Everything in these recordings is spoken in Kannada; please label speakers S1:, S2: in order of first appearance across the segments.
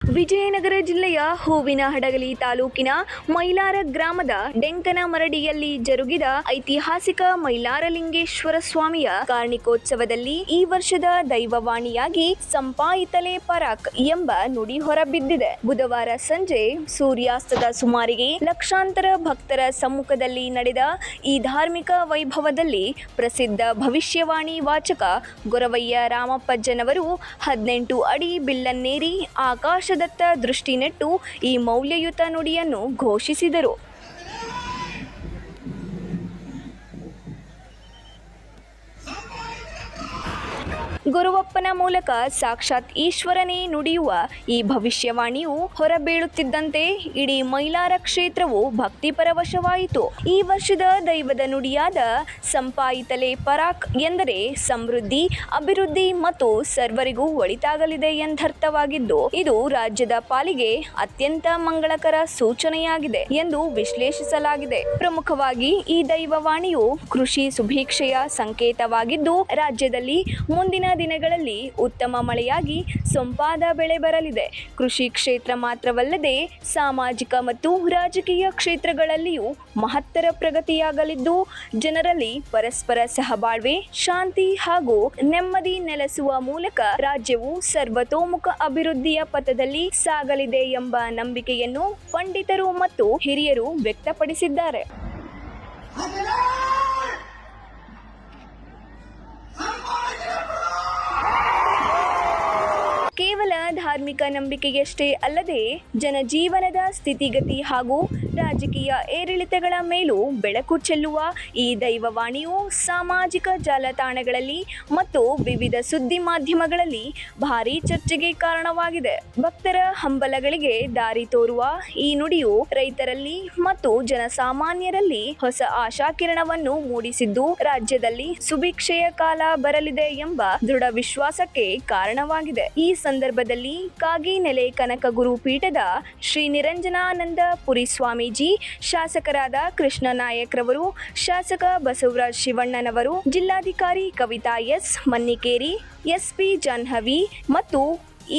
S1: ವಿಜಯನಗರ ಜಿಲ್ಲೆಯ ಹೂವಿನಹಡಗಲಿ ತಾಲೂಕಿನ ಮೈಲಾರ ಗ್ರಾಮದ ಡೆಂಕನಮರಡಿಯಲ್ಲಿ ಜರುಗಿದ ಐತಿಹಾಸಿಕ ಮೈಲಾರಲಿಂಗೇಶ್ವರ ಸ್ವಾಮಿಯ ಕಾರ್ಣಿಕೋತ್ಸವದಲ್ಲಿ ಈ ವರ್ಷದ ದೈವವಾಣಿಯಾಗಿ ಸಂಪಾಯಿತಲೆ ಪರಾಕ್ ಎಂಬ ನುಡಿ ಹೊರಬಿದ್ದಿದೆ. ಬುಧವಾರ ಸಂಜೆ ಸೂರ್ಯಾಸ್ತದ ಸುಮಾರಿಗೆ ಲಕ್ಷಾಂತರ ಭಕ್ತರ ಸಮ್ಮುಖದಲ್ಲಿ ನಡೆದ ಈ ಧಾರ್ಮಿಕ ವೈಭವದಲ್ಲಿ ಪ್ರಸಿದ್ಧ ಭವಿಷ್ಯವಾಣಿ ವಾಚಕ ಗೊರವಯ್ಯ ರಾಮಪ್ಪಜ್ಜನವರು 18 ಅಡಿ ಬಿಲ್ಲನ್ನೇರಿ ಆಕಾಶದತ್ತ ದೃಷ್ಟಿ ನೆಟ್ಟು ಈ ಮೌಲ್ಯಯುತ ನುಡಿಯನ್ನು ಘೋಷಿಸಿದರು. ಗುರುವಪ್ಪನ ಮೂಲಕ ಸಾಕ್ಷಾತ್ ಈಶ್ವರನೇ ನುಡಿಯುವ ಈ ಭವಿಷ್ಯವಾಣಿಯು ಹೊರಬೀಳುತ್ತಿದ್ದಂತೆ ಇಡೀ ಮೈಲಾರ ಕ್ಷೇತ್ರವು ಭಕ್ತಿಪರವಶವಾಯಿತು. ಈ ವರ್ಷದ ದೈವದ ನುಡಿಯಾದ ಸಂಪಾಯಿತಲೆ ಪರಾಕ್ ಎಂದರೆ ಸಮೃದ್ಧಿ, ಅಭಿವೃದ್ಧಿ ಮತ್ತು ಸರ್ವರಿಗೂ ಒಳಿತಾಗಲಿದೆ ಎಂದರ್ಥವಾಗಿದ್ದು, ಇದು ರಾಜ್ಯದ ಪಾಲಿಗೆ ಅತ್ಯಂತ ಮಂಗಳಕರ ಸೂಚನೆಯಾಗಿದೆ ಎಂದು ವಿಶ್ಲೇಷಿಸಲಾಗಿದೆ. ಪ್ರಮುಖವಾಗಿ ಈ ದೈವವಾಣಿಯು ಕೃಷಿ ಸುಭಿಕ್ಷೆಯ ಸಂಕೇತವಾಗಿದ್ದು, ರಾಜ್ಯದಲ್ಲಿ ಮುಂದಿನ ದಿನಗಳಲ್ಲಿ ಉತ್ತಮ ಮಳೆಯಾಗಿ ಸೊಂಪಾದ ಬೆಳೆ ಬರಲಿದೆ. ಕೃಷಿ ಕ್ಷೇತ್ರ ಮಾತ್ರವಲ್ಲದೆ ಸಾಮಾಜಿಕ ಮತ್ತು ರಾಜಕೀಯ ಕ್ಷೇತ್ರಗಳಲ್ಲಿಯೂ ಮಹತ್ತರ ಪ್ರಗತಿಯಾಗಲಿದ್ದು, ಜನರಲ್ಲಿ ಪರಸ್ಪರ ಸಹಬಾಳ್ವೆ, ಶಾಂತಿ ಹಾಗೂ ನೆಮ್ಮದಿ ನೆಲೆಸುವ ಮೂಲಕ ರಾಜ್ಯವು ಸರ್ವತೋಮುಖ ಅಭಿವೃದ್ಧಿಯ ಪಥದಲ್ಲಿ ಸಾಗಲಿದೆ ಎಂಬ ನಂಬಿಕೆಯನ್ನು ಪಂಡಿತರು ಮತ್ತು ಹಿರಿಯರು ವ್ಯಕ್ತಪಡಿಸಿದ್ದಾರೆ. ಕೇವಲ ಧಾರ್ಮಿಕ ನಂಬಿಕೆಯಷ್ಟೇ ಅಲ್ಲದೆ ಜನಜೀವನದ ಸ್ಥಿತಿಗತಿ ಹಾಗೂ ರಾಜಕೀಯ ಏರಿಳಿತಗಳ ಮೇಲೂ ಬೆಳಕು ಚೆಲ್ಲುವ ಈ ದೈವವಾಣಿಯು ಸಾಮಾಜಿಕ ಜಾಲತಾಣಗಳಲ್ಲಿ ಮತ್ತು ವಿವಿಧ ಸುದ್ದಿ ಮಾಧ್ಯಮಗಳಲ್ಲಿ ಭಾರೀ ಚರ್ಚೆಗೆ ಕಾರಣವಾಗಿದೆ. ಭಕ್ತರ ಹಂಬಲಗಳಿಗೆ ದಾರಿ ತೋರುವ ಈ ನುಡಿಯು ರೈತರಲ್ಲಿ ಮತ್ತು ಜನಸಾಮಾನ್ಯರಲ್ಲಿ ಹೊಸ ಆಶಾಕಿರಣವನ್ನು ಮೂಡಿಸಿದ್ದು, ರಾಜ್ಯದಲ್ಲಿ ಸುಭಿಕ್ಷೆಯ ಕಾಲ ಬರಲಿದೆ ಎಂಬ ದೃಢ ವಿಶ್ವಾಸಕ್ಕೆ ಕಾರಣವಾಗಿದೆ. ಈ ಸಂದರ್ಭದಲ್ಲಿ ಕಾಗಿನೆಲೆ ಕನಕ ಗುರು ಪೀಠದ ಶ್ರೀ ನಿರಂಜನಾನಂದ ಪುರಿ ಸ್ವಾಮೀಜಿ, ಶಾಸಕರಾದ ಕೃಷ್ಣ ನಾಯಕ್ರವರು, ಶಾಸಕ ಬಸವರಾಜ್ ಶಿವಣ್ಣನವರು, ಜಿಲ್ಲಾಧಿಕಾರಿ ಕವಿತಾ ಎಸ್ ಮನ್ನಿಕೇರಿ, ಎಸ್ಪಿ ಜಾಹ್ನವಿ ಮತ್ತು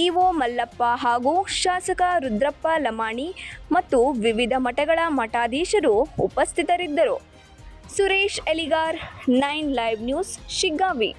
S1: ಇಒ ಮಲ್ಲಪ್ಪ ಹಾಗೂ ಶಾಸಕ ರುದ್ರಪ್ಪ ಲಮಾಣಿ ಮತ್ತು ವಿವಿಧ ಮಠಗಳ ಮಠಾಧೀಶರು ಉಪಸ್ಥಿತರಿದ್ದರು. Suresh Eligar, 9 live news, Shiggavi.